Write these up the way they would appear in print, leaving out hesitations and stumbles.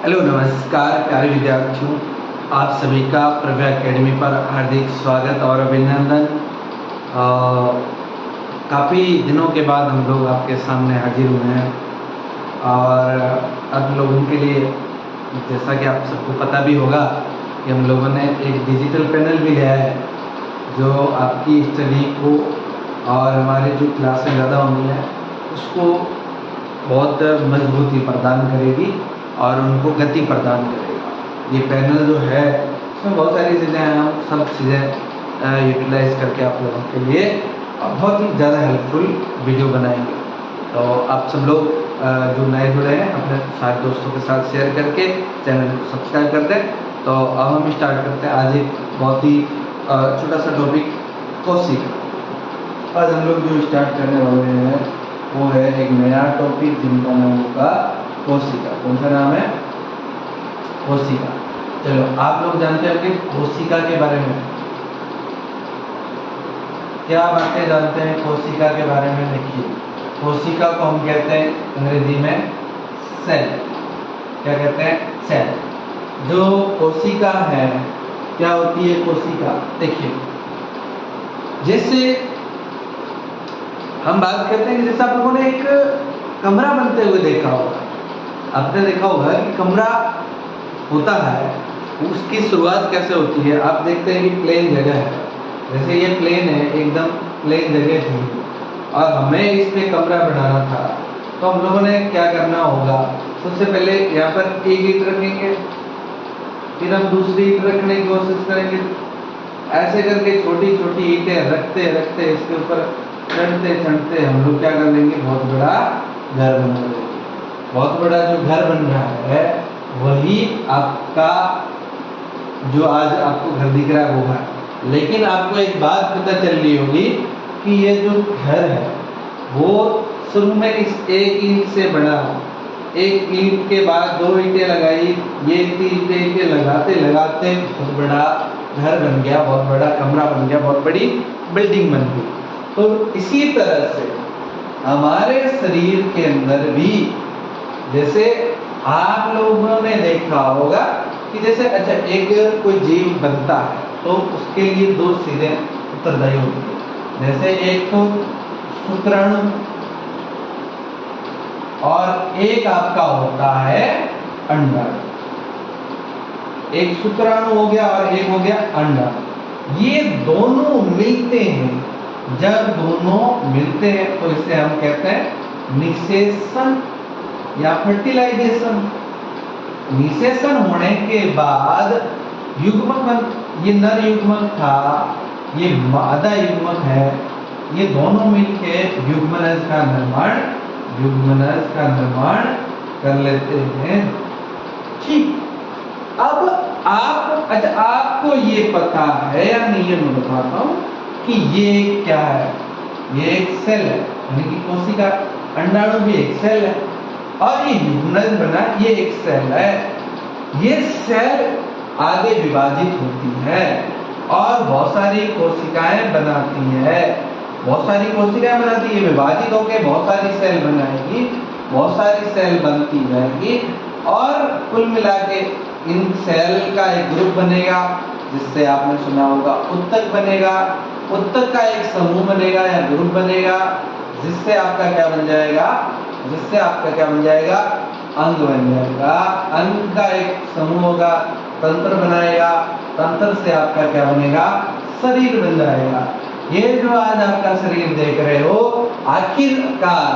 Hello नमस्कार प्यारे विद्यार्थियों, आप सभी का प्रभा एकेडमी पर हार्दिक स्वागत और अभिनंदन। काफ़ी दिनों के बाद हम लोग आपके सामने हाजिर हुए हैं और आप लोगों के लिए, जैसा कि आप सबको पता भी होगा कि हम लोगों ने एक डिजिटल पैनल भी लिया है जो आपकी स्टडी को और हमारे जो क्लासें ज़्यादा होंगी हैं उसको बहुत मजबूती प्रदान करेगी और उनको गति प्रदान करेगा। ये पैनल जो है इसमें बहुत सारी चीज़ें हैं, हम सब चीज़ें यूटिलाइज करके आप लोगों के लिए बहुत ही ज़्यादा हेल्पफुल वीडियो बनाएंगे। तो आप सब लोग जो नए जुड़े हैं अपने सारे दोस्तों के साथ शेयर करके चैनल को सब्सक्राइब कर दें। तो अब हम स्टार्ट करते हैं आज एक बहुत ही छोटा सा टॉपिक कोशिका। आज हम लोग जो स्टार्ट करने वाले हैं वो है एक नया टॉपिक जिनका नाम होगा कोशिका। कौन सा नाम है? कोशिका। चलो, आप लोग जानते हैं कि कोशिका के बारे में क्या बातें जानते हैं? कोशिका के बारे में देखिए, कोशिका को हम कहते हैं अंग्रेजी में सेल। क्या कहते हैं? सेल। जो कोशिका है, क्या होती है कोशिका? देखिए, जैसे हम बात करते हैं कि जैसे आप लोगों ने एक कमरा बनते हुए देखा होगा, आपने देखा होगा कि कमरा होता है, उसकी शुरुआत कैसे होती है। आप देखते हैं कि प्लेन जगह है, जैसे ये प्लेन है, एकदम प्लेन जगह थी और हमें इस पे कमरा बनाना था, तो हम लोगों ने क्या करना होगा? सबसे पहले यहाँ पर एक ईंट रखेंगे, फिर हम दूसरी ईंट रखने की कोशिश करेंगे, ऐसे करके छोटी छोटी ईंटें रखते रखते इसके ऊपर चढ़ते चढ़ते हम लोग क्या कर लेंगे? बहुत बड़ा घर बना लेंगे। बहुत बड़ा जो घर बन रहा है वही आपका जो आज आपको घर दिख रहा है वो है। लेकिन आपको एक बात पता चल रही होगी कि ये जो घर है वो शुरू में इस एक ईंट से बना, एक ईंट के बाद दो ईंटें लगाई, ये तीन ईंटें लगाते लगाते बहुत बड़ा घर बन गया, बहुत बड़ा कमरा बन गया, बहुत बड़ी बिल्डिंग बन गई। तो इसी तरह से हमारे शरीर के अंदर भी, जैसे आप लोगों ने देखा होगा कि जैसे अच्छा एक कोई जीव बनता है तो उसके लिए दो चीजें उत्तरदायी होती है। जैसे एक तो शुक्राणु और एक आपका होता है अंडाणु। एक शुक्राणु हो गया और एक हो गया अंडाणु। ये दोनों मिलते हैं, जब दोनों मिलते हैं तो इसे हम कहते हैं निषेचन या फर्टिलाइजेशन। निषेचन होने के बाद युग्मक, ये नर युग्मक था, ये मादा युग्मक है, ये दोनों मिलके युग्मनज का निर्माण कर लेते हैं। ठीक, अब आपको ये पता है या नहीं, ये मैं बताता हूं कि ये क्या है। ये एक सेल है, यानी कि कोशिका। अंडाणु भी एक सेल है और ये युग्मनज बना, ये एक सेल है। ये सेल आगे विभाजित होती है और बहुत सारी कोशिकाएं बनाती है, बहुत सारी कोशिकाएं बनाती है, विभाजित होकर बहुत सारी सेल बनाएगी, बहुत सारी सेल बनती रहेगी और कुल मिला के इन सेल का एक ग्रुप बनेगा, जिससे आपने सुना होगा उत्तक बनेगा। उत्तक का एक समूह बनेगा या ग्रुप बनेगा, जिससे आपका क्या बन जाएगा? जिससे आपका क्या बन जाएगा? अंग बन जाएगा। अंग का एक समूह होगा, तंत्र बनाएगा, तंत्र से आपका क्या बनेगा? शरीर बन जाएगा। ये जो आज आपका शरीर देख रहे हो, आखिरकार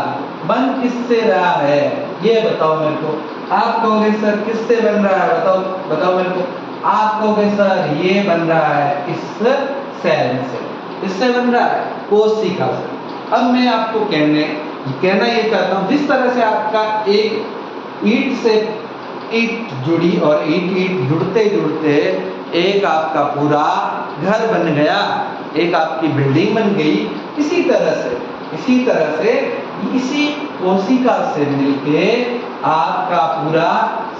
बन किससे रहा है ये बताओ मेरे को। आप कहोगे सर किससे बन रहा है, बताओ मेरे को। आप कहोगे सर ये बन रहा है इस सेल से। इससे बन रहा है? कोशिका से। अब मैं आपको कहना ये चाहता हूं, जिस तरह से आपका एक ईंट से ईंट जुड़ी और ईंट जुड़ते जुड़ते एक आपका पूरा घर बन गया, एक आपकी बिल्डिंग बन गई, इसी तरह से इसी कोशिका से मिलके आपका पूरा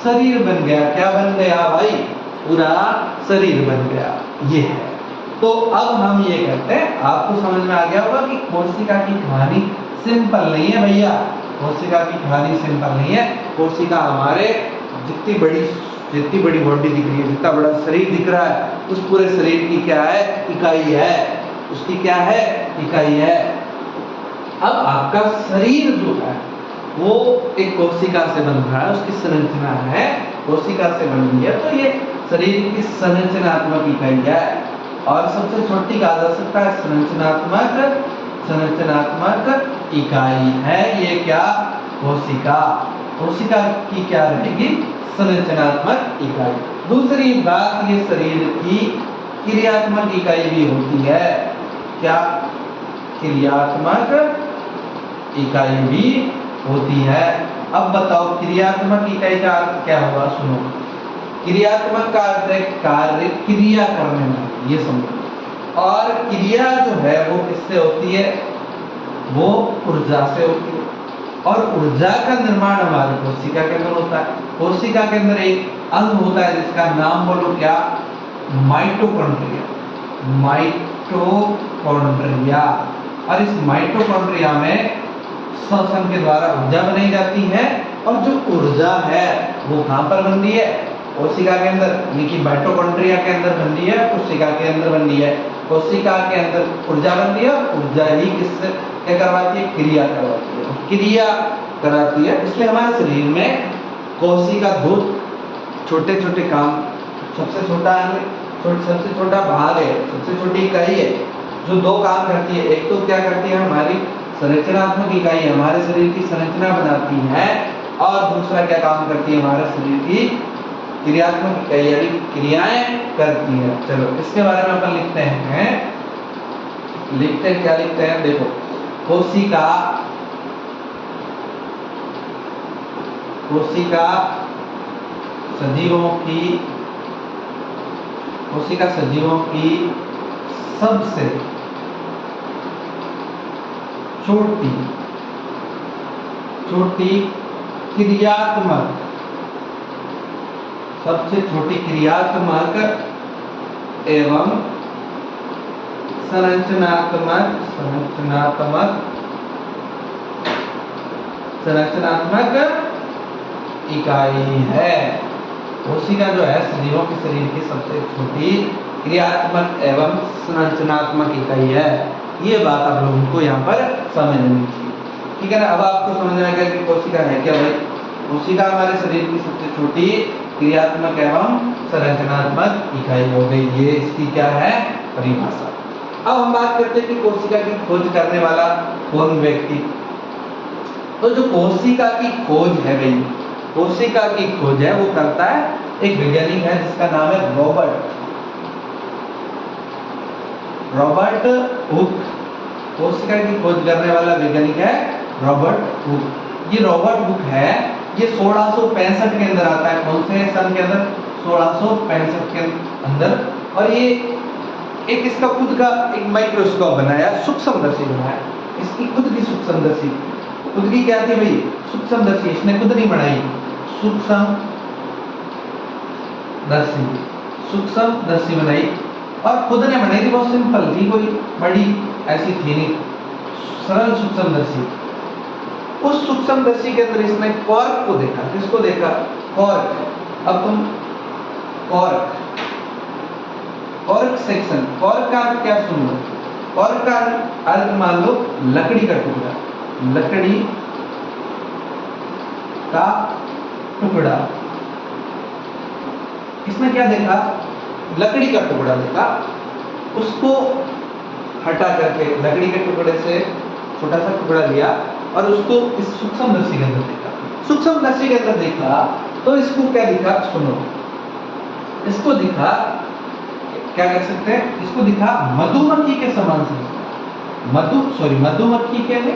शरीर बन गया। क्या बन गया भाई? पूरा शरीर बन गया। ये है। तो अब हम ये करते हैं, आपको समझ में आ गया होगा कि कोशिका की कहानी सिंपल नहीं है भैया। कोशिका की कहानी सिंपल नहीं है। कोशिका हमारे जितनी बड़ी बॉडी दिख रही है, जितना बड़ा शरीर दिख रहा है, उस पूरे शरीर की क्या है, इकाई है, उसकी क्या है, इकाई है। अब आपका शरीर जो है वो एक कोशिका से बन रहा है, उसकी संरचना है कोशिका से बनी है, तो ये शरीर की संरचनात्मक इकाई है। और सबसे छोटी कहा जा सकता है संरचनात्मक इकाई है ये क्या, कोशिका। कोशिका की क्या रहेगी, संरचनात्मक इकाई। दूसरी बात, ये शरीर की क्रियात्मक इकाई भी होती है। क्या, क्रियात्मक इकाई भी होती है। अब बताओ क्रियात्मक इकाई का अर्थ क्या होगा, सुनो। क्रियात्मक का अर्थ है कार्य, क्रिया करने वाली, ये समझो। और क्रिया जो है वो किससे होती है, वो ऊर्जा से होती है। और ऊर्जा का निर्माण हमारे कोशिका के अंदर होता है। कोशिका के अंदर एक अंग होता है जिसका नाम बोलो क्या, माइटोकॉन्ड्रिया। माइटोकॉन्ड्रिया। और इस माइटोकॉन्ड्रिया में श्वसन के द्वारा ऊर्जा बनाई जाती है। और जो ऊर्जा है वो कहां पर बन रही है, कोशिका के अंदर, यानी कि माइटोकॉन्ड्रिया के अंदर बन रही है, कोशिका के अंदर बन रही है। कोशिका के अंदर ऊर्जा बन रही है, ऊर्जा ही किससे क्या करवाती है, क्रिया करवाती है, क्रिया कराती है। इसलिए हमारे शरीर में कोशिका दो छोटे छोटे काम, सबसे छोटा अंग, सबसे छोटा भाग है, सबसे छोटी इकाई है जो दो काम करती है। एक तो क्या करती है, हमारी संरचनात्मक इकाई हमारे शरीर की संरचना बनाती है। और दूसरा क्या काम करती है, हमारे शरीर की क्रियात्मक इकाई यानी क्रियाएं करती है। चलो इसके बारे में अपन लिखते हैं, क्या लिखते हैं, देखो। कोशिका सजीवों की सबसे छोटी क्रियात्मक एवं संरचनात्मक इकाई है। कोशिका जो है सजीवों के शरीर की सबसे छोटी क्रियात्मक एवं संरचनात्मक इकाई है। ये बात आप लोगों को यहाँ पर समझनी चाहिए, ठीक है ना। अब आपको समझ में आएगा कि कोशिका है क्या भाई। कोशिका हमारे शरीर की सबसे छोटी क्रियात्मक एवं संरचनात्मक इकाई हो गई, ये इसकी क्या है, परिभाषा। अब हम बात करते हैं कि कोशिका की खोज करने वाला कौन व्यक्ति। तो जो कोशिका की खोज है भाई, कोशिका की खोज है वो करता है एक वैज्ञानिक है जिसका नाम है रॉबर्ट हुक। कोशिका की खोज करने वाला वैज्ञानिक है रॉबर्ट हुक। ये रॉबर्ट हुक है, ये 1665 के अंदर आता है। कौन से सन के अंदर, 1665 के अंदर। और ये एक इसका खुद का एक माइक्रोस्कोप बनाया, सूक्ष्मदर्शी बनाया। इसकी खुद की सूक्ष्मदर्शी, खुद की क्या थी भाई, सूक्ष्मदर्शी। इसने खुद नहीं बनाई, सूक्ष्मदर्शी बनाई। और खुद ने बनाई थी, बहुत सिंपल थी, कोई बड़ी ऐसी थी नहीं, सरल सूक्ष्मदर्शी। उस सूक्ष्मदर्शी के अंदर इसने कॉर्क को देखा। किसको देखा, कॉर्क। अब तुम कॉर्क सेक्शन, कॉर्क का अर्थ क्या सुन लो, कॉर्क का अर्थ मान लो लकड़ी का टुकड़ा, लकड़ी का टुकड़ा। इसमें क्या देखा, लकड़ी का टुकड़ा देखा, उसको हटा करके लकड़ी के टुकड़े से छोटा सा टुकड़ा लिया और उसको इस सूक्ष्मदर्शी के अंदर देखा। सूक्ष्मदर्शी के अंदर देखा तो इसको क्या दिखा, सुनो, इसको दिखा, क्या कर सकते हैं, इसको दिखा मधुमक्खी के समान संरचना। मधुमक्खी के नहीं,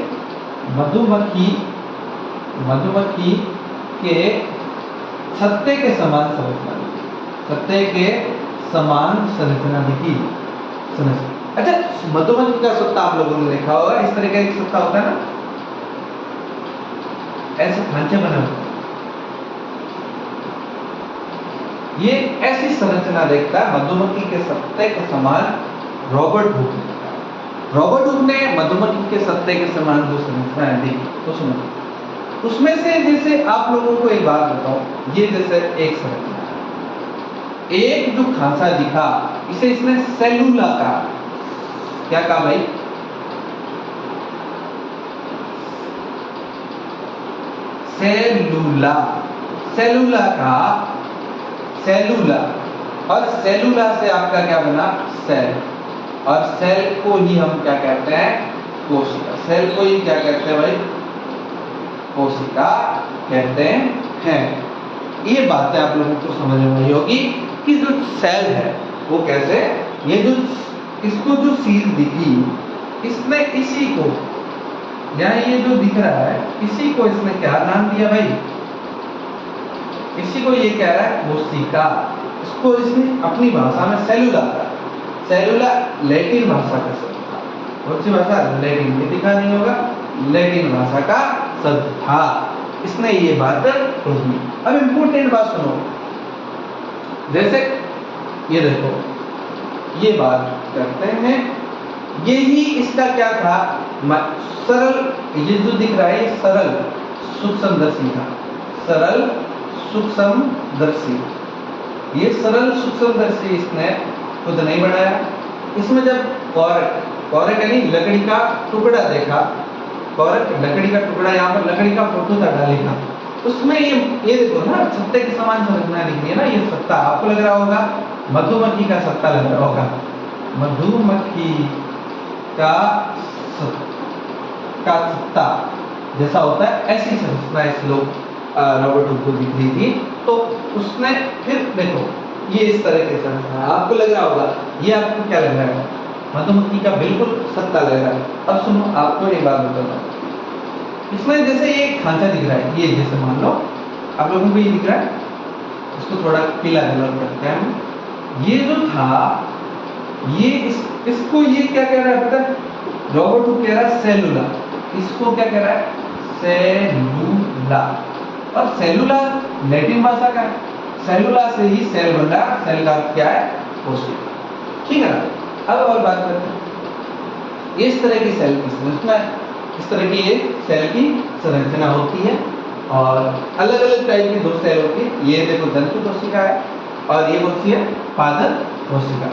मधुमक्खी के छत्ते के समान संरचना, छत्ते के समान संरचना दिखी। अच्छा, मधुमक्खी का सत्ता आप लोगों ने देखा होगा, इस तरह का एक सत्ता होता है ना, ऐसे खांचे बने होते हैं। ये ऐसी संरचना देखता है मधुमक्खी के सत्ते के समान रॉबर्ट हुक ने मधुमक्खी के सत्ते के समान जो संरचना है देखी। तो सुनो, उसमें से जैसे आप लोगों को एक बात बताऊं, ये जैसे एक संरचना है, एक जो खांचा दिखा इसे इसने सेलुला कहा। क्या कहा भाई? सेलुला, सेलुला का सेलुला, और सेलुला से आपका क्या बना? सेल, और सेल को ही हम क्या कहते हैं? कोशिका। सेल को ही क्या कहते हैं भाई? कोशिका कहते हैं। ये बातें आप लोगों को समझ में आई होगी कि जो सेल है वो कैसे, ये जो इसको जो सील दिखी, इसने इसी को, यहाँ ये जो दिख रहा है इसी को इसने क्या नाम दिया भाई? इसी को ये कह रहा है कोशिका। इसको इसने अपनी भाषा में सेलुला कहा। सेलुला लैटिन भाषा का शब्द था। कौन सी भाषा? लैटिन। ये दिखा नहीं होगा, लैटिन भाषा का शब्द था। इसने ये बात कही। अब इंपोर्टेंट बात सुनो, जैसे ये देखो, ये बात करते हैं, यही इसका क्या था? सरल, ये जो दिख रहा है सरल सूक्ष्मदर्शी था। सरल सूक्ष्मदर्शी, ये सरल सूक्ष्मदर्शी इसने खुद नहीं बनाया। इसमें जब कॉरक, कॉरक यानी लकड़ी का टुकड़ा देखा, कॉरक लकड़ी का टुकड़ा, यहाँ पर लकड़ी का फोटो था डालेगा, उसमें ये देखो ना, सत्ते के समान संरचना दिख रही है ना। ये सत्ता आपको लग रहा होगा मधुमक्खी का सत्ता लग रहा होगा, मधुमक्खी का सत्ता जैसा होता है, ऐसी संरचना इस लोग रॉबर्ट हुक को दिख रही थी। तो उसने फिर देखो ये इस तरह के संरचना आपको लग रहा होगा, ये आपको क्या लग रहा है? मधुमक्खी का बिल्कुल सत्ता लग रहा है। अब सुनो, आपको एक बात बताता हूँ, इसमें जैसे ये खांचा दिख रहा है, ये जैसे मान लो आप लोगों को ये दिख रहा है, इसको थोड़ा पीला कलर करते हैं। ये जो था, ये इसको ये क्या कह रहा है पता है? रॉबर्ट हुक कह रहा है सेलुला, इसको क्या कह रहा है? सेलुला। और सेलुला लैटिन भाषा का है, सेलुला से ही सेल बन रहा, सेल का क्या है? कोशिका। ठीक है ना? अब और बात करते हैं इस तरह की सेल की संरचना, इस तरह की ये सेल की संरचना होती है, और अलग अलग टाइप की दो सेल होती है। ये देखो जंतु कोशिका है, और ये कौन सी है? पादप कोशिका।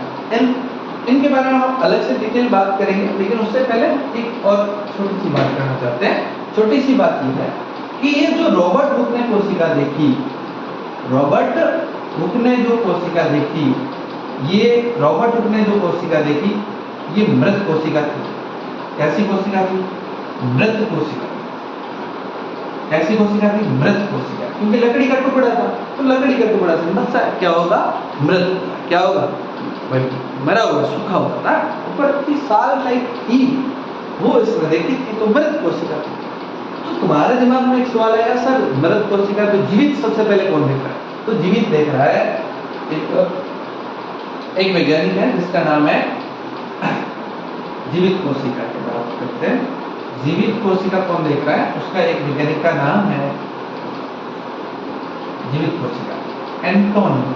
इनके बारे में हम अलग से डिटेल बात करेंगे, लेकिन उससे पहले एक और छोटी सी बात करना चाहते हैं। छोटी सी बात ये है कि ये जो रॉबर्ट हुक ने कोशिका देखी, रॉबर्ट हुक ने जो कोशिका देखी, ये रॉबर्ट हुक ने जो कोशिका देखी, ये मृत कोशिका थी। कैसी कोशिका थी? मृत कोशिका। कैसी कोशिका थी? मृत कोशिका, क्योंकि लकड़ी का टुकड़ा था, तो लकड़ी का टुकड़ा से बच्चा क्या होगा? मृत। क्या होगा भाई? मरा हुआ, सूखा हुआ था, ऊपर की साल लाइक थी, वो इसमें देखी थी, तो मृत कोशिका थी। तो तुम्हारे दिमाग में एक सवाल आया, सर मृत कोशिका तो जीवित सबसे पहले कौन देख रहा है? तो जीवित देख रहा है एक वैज्ञानिक है जिसका नाम है, जीवित कोशिका की बात करते हैं। जीवित कोशिका कौन देख रहा है? उसका एक वैज्ञानिक का नाम है जीवित कोशिका एंटोनी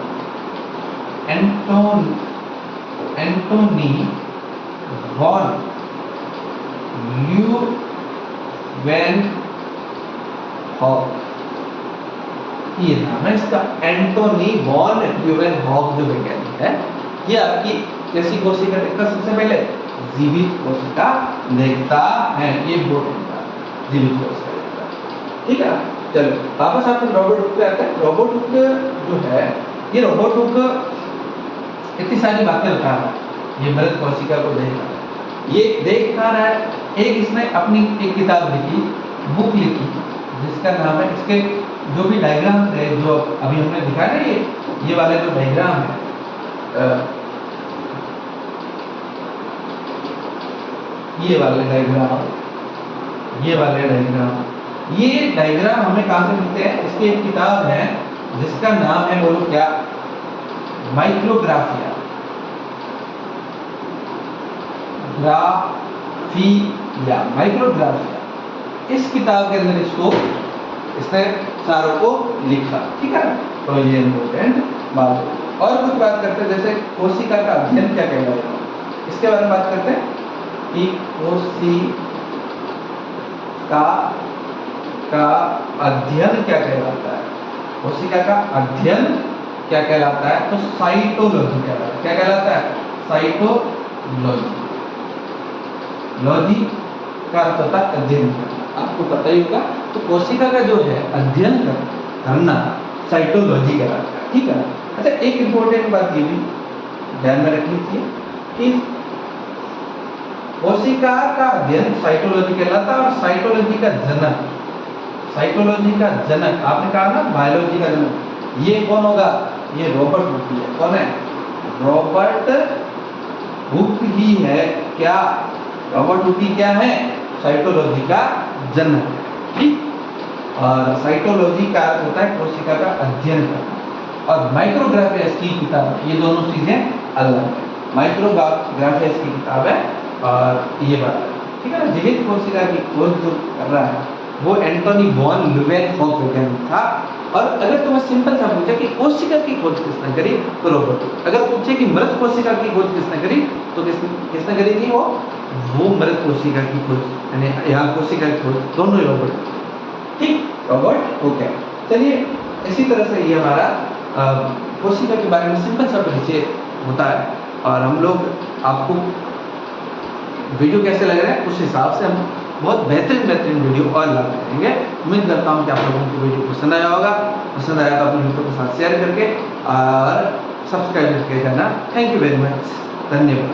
वॉन ल्यूवेनहॉक, ये नाम है इसका, एंटोनी वॉन ल्यूवेनहॉक जो वैज्ञानिक है। ये आपकी कैसी कोशिका देखता? सबसे पहले जीवित कोशिका देखता है, ये इम्पोर्टेंट है, जीवित कोशिका देखता है। ठीक है, चलो वापस आप रॉबर्ट हुक पे आते हैं। रॉबर्ट हुक जो है, ये रॉबर्ट हुक इतनी सारी बातें बता रहा है, ये मृत कोशिका को देख रहा है, ये देख पा रहा है। एक इसने अपनी एक किताब लिखी, बुक लिखी, जिसका नाम है, इसके जो भी डायग्राम थे जो अभी हमने दिखाया ना, ये वाले जो डायग्राम है, ये वाले डायग्राम, ये डायग्राम हमें कहां से मिलते हैं? इसकी एक किताब है जिसका नाम है, बोलो क्या? Micrographia, Micrographia. इस किताब के अंदर इसने सारों को लिखा। ठीक है, तो ये इम्पोर्टेंट बात है। और कुछ बात करते हैं, जैसे कोशिका का अध्ययन क्या कहलाएगा, इसके बारे में बात करते हैं कि कोशिका का अध्ययन क्या कहलाता है? कोशिका का अध्ययन क्या कहलाता है? तो साइटोलॉजी कहलाता है। क्या कहलाता है? साइटोलॉजी। लॉजी का अर्थ होता है अध्ययन करना, आपको पता ही होगा। तो कोशिका का जो है अध्ययन करना साइटोलॉजी कहलाता है, ठीक है। अच्छा, एक इंपॉर्टेंट बात ये भी ध्यान में रख लीजिए कि कोशिका का अध्ययन साइटोलॉजी कहलाता है और साइटोलॉजी का जनक, साइटोलॉजी का जनक आपने कहा ना बायोलॉजी का जनक, ये कौन होगा? ये रॉबर्ट हुक है। कौन है? रॉबर्ट हुक ही है। क्या रॉबर्ट हुक ही क्या है? साइटोलॉजी का जनक, ठीक। और साइटोलॉजी का अर्थ होता है कोशिका का अध्ययन करना। और माइक्रोग्राफियस की किताब, ये दोनों चीजें अलग है। माइक्रोग्राफियस की किताब है और ये बात है, ठीक है ना। जीवित कोशिका की खोज जो कर रहा है वो एंटोनी वॉन ल्यूवेनहॉक वैज्ञानिक था। और अगर तुम्हें सिंपल सा पूछा कि कोशिका की खोज किसने करी, तो रॉबर्ट। अगर पूछे कि मृत कोशिका की खोज किसने करी, तो किसने करी थी? वो मृत कोशिका की खोज, यानी यहाँ कोशिका की खोज दोनों ही रॉबर्ट, ठीक, रॉबर्ट। ओके, चलिए इसी तरह से ये हमारा कोशिका के बारे में सिंपल सा परिचय होता है। और हम लोग आपको वीडियो कैसे लग रहा है उस हिसाब से हम बहुत बेहतरीन वीडियो और ला करेंगे। उम्मीद करता हूँ कि आप लोगों को वीडियो पसंद आया होगा। पसंद आया तो अपने मित्रों के साथ शेयर करके और सब्सक्राइब करके जाना। थैंक यू वेरी मच, धन्यवाद।